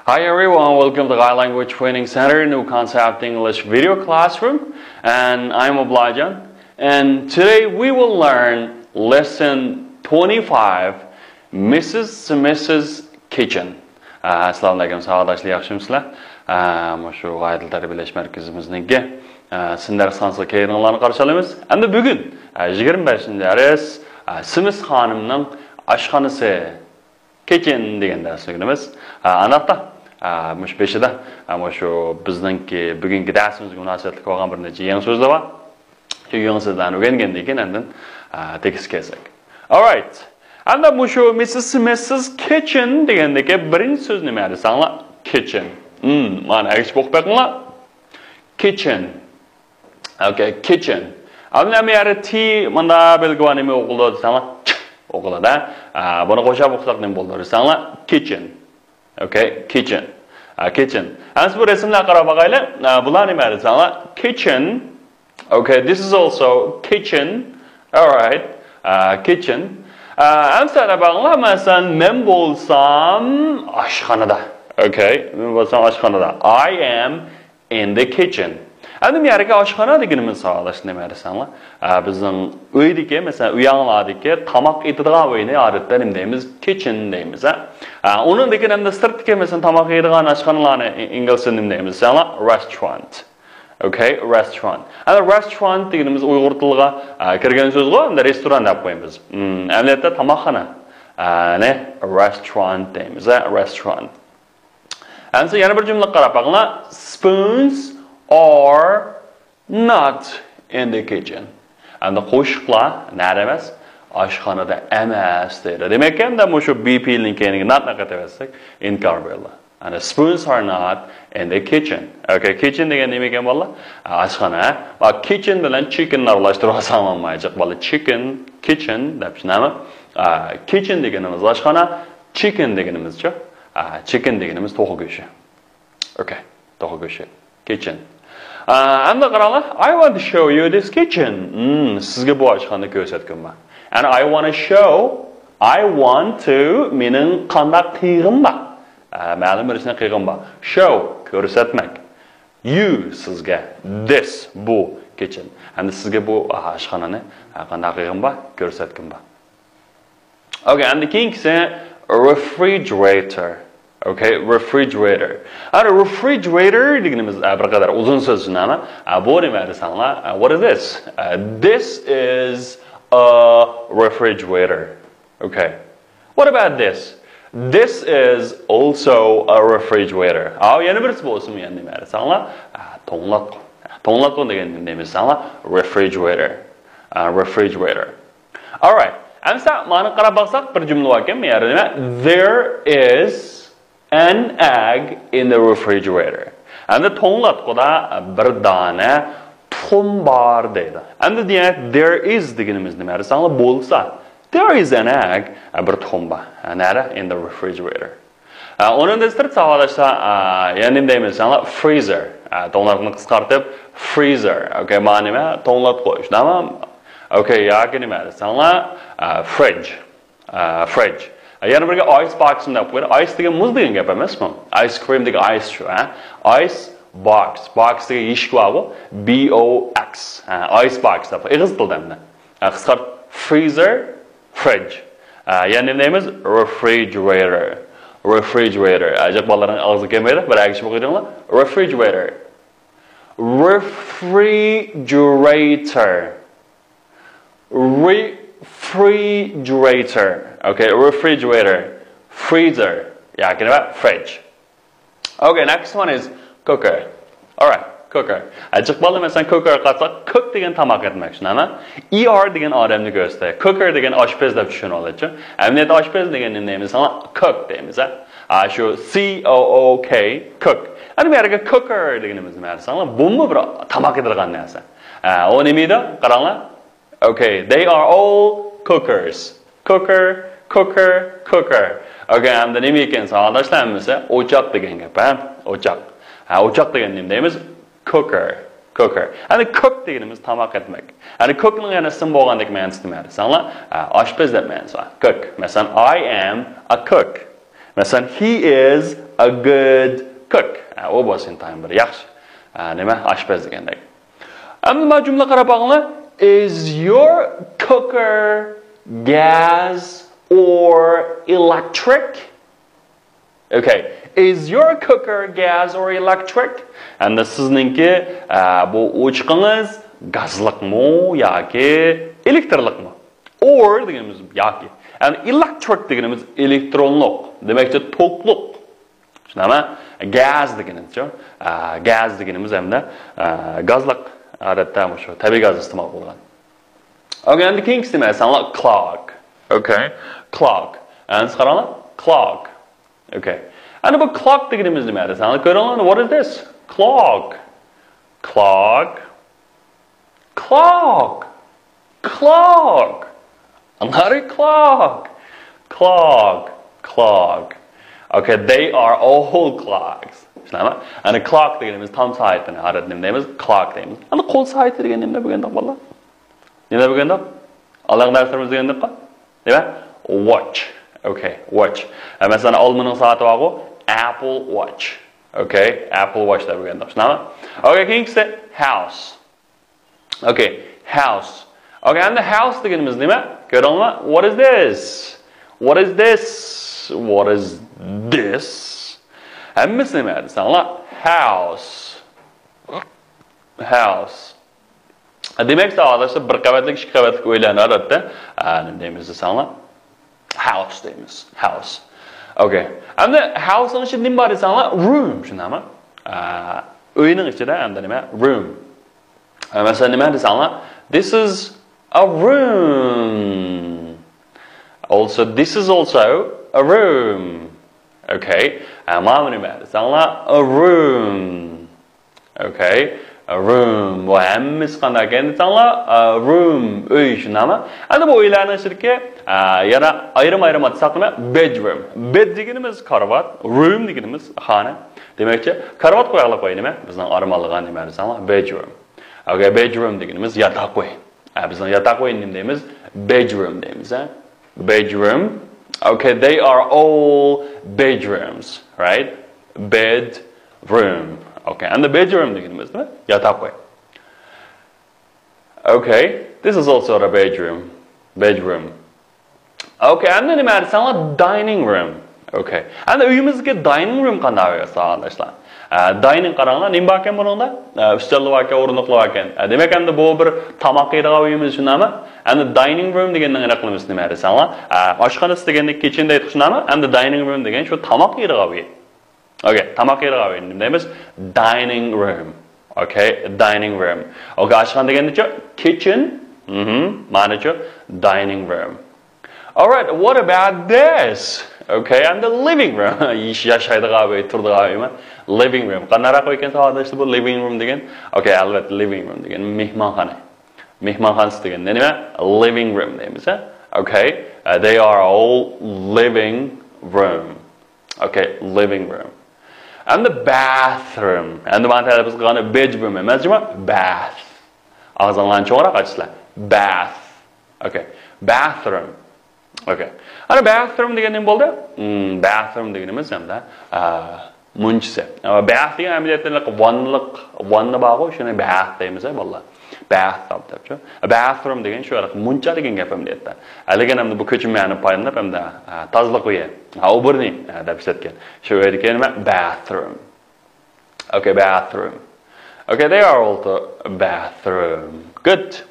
Hi everyone, welcome to Guy Language Training Center, New Concept English Video Classroom, and I'm Oblajan. And today we will learn lesson 25, Mrs. Kitchen. Assalamu alaikum, sağdaşlar, yaxshimizlar? Shu g'ayat tarbiyalash markazimizga sizlar sonsiz kelganlarni qarshi olamiz. Endi bugun 25-dars Simiz xonimning oshxonasi kitchen degan darsligimiz. Aniqda mush beshida shu bizningki bugungi darsimizga munosabatli bo'lgan bir necha yangi so'zlar bor. Shu yangi so'zlarni o'rgangandan keyin endi tekst kelsak. All right. Anda shu Mrs. Kitchen degandagi birinchi so'z nima desanglar? Kitchen. Mana aytib o'qibaqinglar. Kitchen. Okay, kitchen. Avval meri T manda belgivani nima o'qildi desanglar? O'qiladi. Buni qo'shib o'qsak nima bo'ladi desanglar? Kitchen. Okay, kitchen. Kitchen. Ana bu rasmlarga qarab boqaylik. Bular nima desanglar? Kitchen. Okay, this is also kitchen. All right. Kitchen. Amsana bağla mesela men bolsam aşxonada. Okay, men bolsam aşxonada. I am in the kitchen. Endi yerga aşxona deganimiz sağlash nima desanlar? Bizning uydagi, mesela uyanlardagi tamoq etadigan uyni odatda nima deymiz? Kitchen deymiz. Onun degan endi sirtga mesela tamoq yeydigan aşxonalarni inglizcha nima deymiz? Desanlar restaurant. Okay, restaurant. And restaurant deganimiz Uyg'ur tiliga kirgan so'z go, endi restoran deb qo'yamiz. Amaliyotda tamoqxona. Ne? Restaurant deymiz, restaurant. Endi yana bir jumla qarab boqinglar. Spoons are not in the kitchen. Endi qo'shiqlar nada emas, oshxonada emas deydi. Demak, endi shu BP ning keyingi notni qataversak, inkor bo'ladi. And the spoons are not in the kitchen. Okay, kitchen degan nima ekan bolalar? Oshxona. Va kitchen bilan chicken aralashtirib olmayacak bolalar. Chicken, kitchen deb tushunami? Kitchen deganimiz oshxona, chicken deganimizcha. Chicken deganimiz to'q go'shi. Okay, to'q go'shi. Kitchen. Endi qaranglar, I want to show you this kitchen. Sizga bu oshxonani ko'rsatganman. And I want to mening qanday qiyig'im bor. Ma'lum bir ishni qilgan bor. Show ko'rsatmak. You sizga this bu kitchen. Endi sizga bu oshxonani qanday qilgan bor? Ko'rsatgan bor. Okay, endi keyingisi refrigerator. Okay, refrigerator. Ana refrigerator deganimiz bir qadar uzun so'z nima? Bu nima desanglar? What is this? This is a refrigerator. Okay. What about this? This is also a refrigerator. Yana birisi bo'lsin men nima desanglar? To'nglatqu. To'nglatqu degan nima desanglar? Refrigerator. Refrigerator. All right. Amsa ma'ni qarab baqsak bir jumla bor ekan, men nima? There is an egg in the refrigerator. Endi to'nglatquda bir dona tuxum bor deydi. Endi demak there is deganimiz nima desanglar? Bo'lsa there is an egg, bir tuxum bor. Nara in the refrigerator. Onun destirt savolashsa, yana nima deymiz? Freezer. To'nglatquni qisqartib freezer. Okay, ma'ni nima? To'nglat qo'yish, tamam? Okay, yoki nima desanglar? Fridge. Fridge. Yana birga ice box deb qo'yadi. Ice degan muz degan gap emasmi? Ice cream degan ice shu, Ice box. Box degan eshik bor, B O X. Ice box deb. Ig'iz tilda. Qisqart freezer, fridge. Yani neyimiz? Refrigerator. Refrigerator. Acaba balaların ağzı gelmeydi. Bir akışı bakacağım. Refrigerator. Refrigerator. Refrigerator. Okay, refrigerator. Freezer. Yeah, get about fridge. Okay, next one is cooker. All right. Cooker. Acıqbalı mesela cooker qatsak, cook degan tamoq etmek için ama ER degan odamni göster. Cooker degan oshpaz deb tushunib oladi. Emniyat oshpaz degan neyimiz ama cook deymiz. Şu C O O K cook. Hani bir yerga cooker deganimiz nima desanglar, bu mu bir tamoq etilgan narsa. O nimada? Qaranglar. Okay, they are all cookers. Cooker, cooker, cooker. Okay, endi nima ekan savoldashlarimiz? O'choq degan gap, O'choq. O'choq degan nima deymiz? Cooker. Cooker. And the cook deganimiz tamoq etmek. And the cookning yana sim bo'lgandek ma'nosi nima desanglar? Oshpaz deb ma'nosi bor. Cook. Masalan, I am a cook. Mesela he is a good cook. O bo'lsin tayin bir yaxshi. Nima oshpaz degandek. Endi bu jumla qarab boqinglar. Is your cooker gas or electric? Okay. Is your cooker gas or electric? Endi sizningki bu o'chqingiz gazliqmi yoki elektrlikmi? Or deganimiz yoki. Yani electric deganimiz elektronliq, demakchi to'qliq. Tushunami? Gas deganimiz-chi. Gas deganimiz hamda gazliq odatda shu tabiiy gaz iste'mol bo'lgan. Okay, endi keyingisi masalan clock. Okay. Clock. Endi qaranglar, clock. Okay. And bu clock deganimiz nima desanglar, ko'ringlar, what is this? Clock. Clock. Clock. Clock. Another clock. Clock. Clock. Okay, they are all clocks. Tushunami? Ana clock deganimiz tom soatini odat nima deymiz? Clock deymiz. Ana qo'l soati degan nima bo'lganda bo'ladi? Nima bo'lganda? Alloh darslarimiz deganda nima? Watch. Okay, watch. Masalan, olmaning soati bor-ku, Apple Watch. Okay, Apple Watch deb bo'lganda. Tushunami? Okay, keyingisi house. Okay, house. Okay, and the house deganimiz nima? Ko'ringlar, what is this? What is this? What is this? Hammasi nima desanglar? House. House. Demak, savollar bir qavatlik, ikki qavatlik o'ylanadi-da. Nima deymiz desanglar? House deymiz. House. Okay. And the house ning ichida nima bor desanglar? Room, tushunami? Uyning ichida hamda nima? Room. Masalan, nima desanglar? This is a room. Also, this is also a room. Okay. Mana nima desanglar? A room. Okay. A room. Bu hammasi qanday ekan desanglar? A room. Uy, tushunami? Endi bu uylarning ichidagi yana ayrim-ayrim atsak nima? Bedroom. Bed deganimiz karvat, room deganimiz xona. Demakchi, karvat qo'yaqlab qo'y nima? Bizning armonlagan nima desanglar? Bedroom. Okay, bedroom deganimiz yotoq qo'y. Bizning yotoq qo'y nima deymiz? Bedroom deymiz, ha? Bedroom. Okay, they are all bedrooms, right? Bedroom. Okay, and the bedroom deganimiz nima? Yotoq qo'y. Okay, this is also a bedroom. Bedroom. Okay, and then desanglar dining room. Okay. And uyimizga dining room qanday yo'qsa, dining qaranglar, nima bor ekan buningda? Ustal bor ekan, o'rindiq bor ekan. Demak, endi bu bir tomoq yeydigan uyimiz shunami? Endi dining room degandan nima qilamiz nima desanglar? Oshxona deganda kitchen deydi shunami? Endi dining room degan shu tomoq yeydigan uy. Okay, tomoq yeydigan uy nima deymiz? Dining room. Okay, dining room. Okay, oshxona deganda kitchen. Ma'nochi dining room. All right, what about this? Okay, and the living room. Yashaydigan uy, turadigan uymi? Living room. Qanday qo'ygan savolda bu living room degan? Okay, albatta living room degan mehmonxona. Mehmonxonasi degan nima? Living room deymiz, ha? Okay, they are all living room. Okay, living room. And the bathroom. And the mana biz qilgan bedroom emasmi? Bath. Og'zinglarni cho'ngroq ochsizlar. Bath. Okay, bathroom. Okay. Ana bathroom degan nima bo'ldi? Bathroom deganimiz hamda munchisi. Bath degan amaliyotda vanna bor-ku, shuni bath deymiz, bolalar. Bathtub debchi. Bathroom degan shu muncha degan gap amaliyotda. Lekin hamda bu ko'chmani payinlab hamda tozalik uyi. O'birni deb ishlatgan. Shu yerga nima? Bathroom. Okay, bathroom. Okay, they are also a bathroom. Good.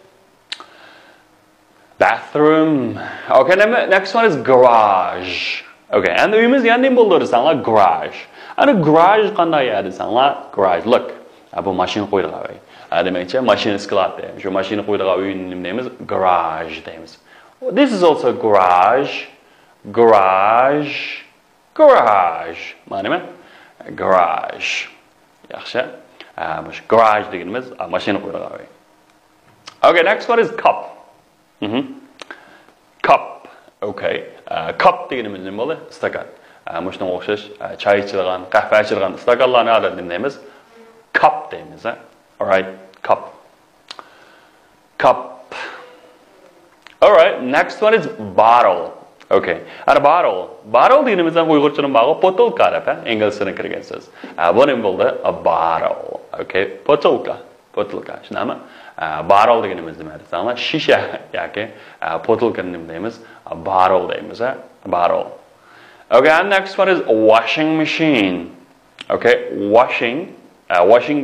Bathroom. Okay, next one is garage. Okay, and uyimiz yana nima bo'ldi desanglar? Garage. Ana garage qanday desanglar? Garage. Look, bu mashina qo'ydigan uy. Demakchi, mashina sklad deymiz. Shu mashina qo'ydigan uyni nima deymiz? Garage deymiz. This is also garage. Garage. Garage. Mana nima? Garage. Yaxshi. Bu garage deganimiz mashina qo'ydigan uy. Okay, next one is cup. Cup. Okay. Cup deganimiz nima bo'ldi? Stakan. Mushunga o'xshash choy ichadigan, qahva ichadigan stakanlarni odat nima deymiz? Cup deymiz, ha? All right, cup. Cup. All right, next one is bottle. Okay. Ana barrel. Barrel deganimizdan Uyg'urchaning bağı botulka deb, inglizchadan kirgan so'z. Bu nima bo'ldi? A barrel. Okay. Botulka. Botulka. Shunami? Barrel deganimiz nima desanglar? Shisha yoki botulka nima deymiz? A barrel deymiz, barrel. Okay, and next one is a washing machine. Okay, washing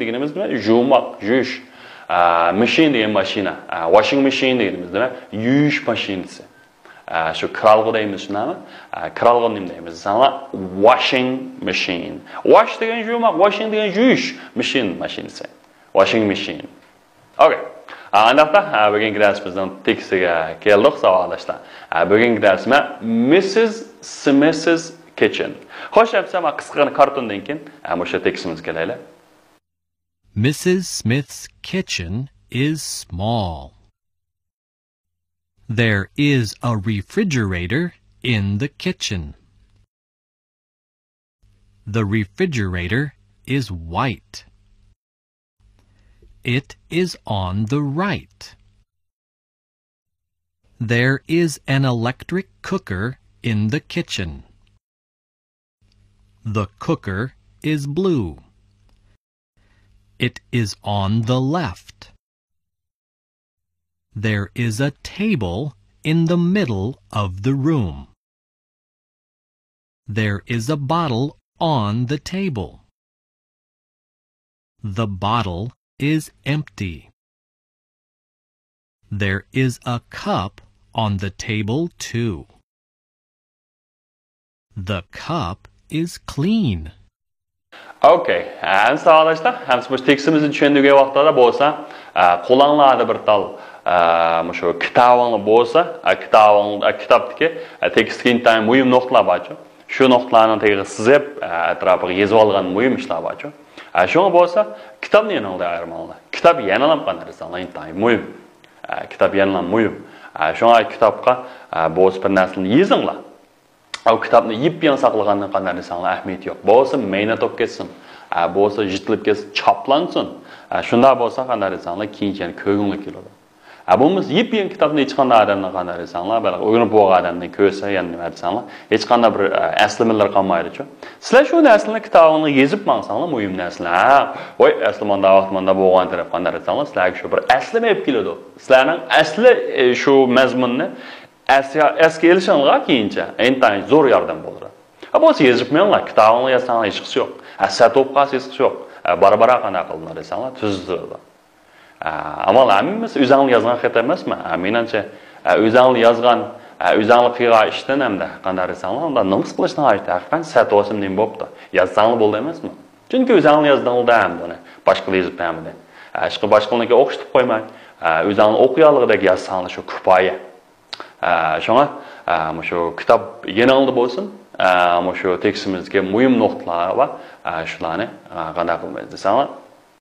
deganimiz nima? Yumak, yuvish. Machine degan mashina. Washing machine deganimiz nima? Yuvish mashinasi. Shu kralg'i deymiz, shunami? Kralg'i nima deymiz? Sana washing machine. Wash degan yumak, washing degan yuvish mashinasi. Washing machine. Okay. Aniqda bugungi darsimizning tekstiga keldik, savolashlar. Bugungi darsimiz Mrs. Kitchen. Xo'sh, hamma qisqa kartondan keyin o'sha tekstimizga kelaylik. Mrs. Smith's kitchen is small. There is a refrigerator in the kitchen. The refrigerator is white. It is on the right. There is an electric cooker in the kitchen. The cooker is blue. It is on the left. There is a table in the middle of the room. There is a bottle on the table. The bottle is empty. There is a cup on the table too. The cup is clean. Okay, hamsi arkadaşlar, hamsi bu tekstimizni tushundigan vaqtda bo'lsa, qo'linglarda bir tal shu kitobinglar bo'lsa, kitobdagi tekstga intayin muhim nuqtalar bor. Shu nuqtalarni tagida sizib, atrofiga yozib olgan muhim ishlar bor. Shunga bo'lsa, kitobni yanada ayirmanglar. Kitob yanalam qanday intayin muhim. Kitob yanalam muhim. Shunga kitobga bo'lsa bir narsani yozinglar. O kitobni yip-yan saqlagandan qanday desanglar ahamiyati yo'q. Bo'lsa mayna top ketsin. Bo'lsa jitilib ketsin, choplansin. Shunda bo'lsa qanday desanglar keyinchalik ko'ngilga keladi. Bo'lmasa yip-yan kitobni hech qanday odamdan qanday desanglar, balki o'rganib bo'lgan odamdan ko'rsa, yana nima desanglar, hech qanday bir aslimilar qolmaydi-ku. Sizlar shu narsani kitobini yozib maqsanglar, muhim narsalar. Voy, asli manda vaqt manda bo'lgan taraf qanday desanglar, sizlarga shu bir aslima olib keladi. Sizlarning asli shu mazmunni eski elishinglar keyincha intayin zo'r yordam bo'ladi. Bo'lsa yozibmanglar, kitobni yozsanglar hech qisi yo'q. Satib qolsa hech qisi yo'q. Bara qanday qildilar desanglar, tuzdiradi. Ama hamimiz o'zingni yozgan xato emasmi? Menimcha o'zingni yozgan, o'zingni qilgan ishdan hamda qanday desanglar, unda nima qilishni aytdi. Haqiqatan satosim nima bo'pti? Yozsanglar bo'ldi emasmi? Chunki o'zingni yozdinglar hamda, boshqa yozib hamda. Ishqi boshqalarga o'qitib qo'ymay, o'zingni o'qiyanligidek yozsanglar shu kifoya. Shunga shu kitob yanangda bo'lsin, shu tekstimizga muhim nuqtalar va shularni qanday qilmaymiz desanglar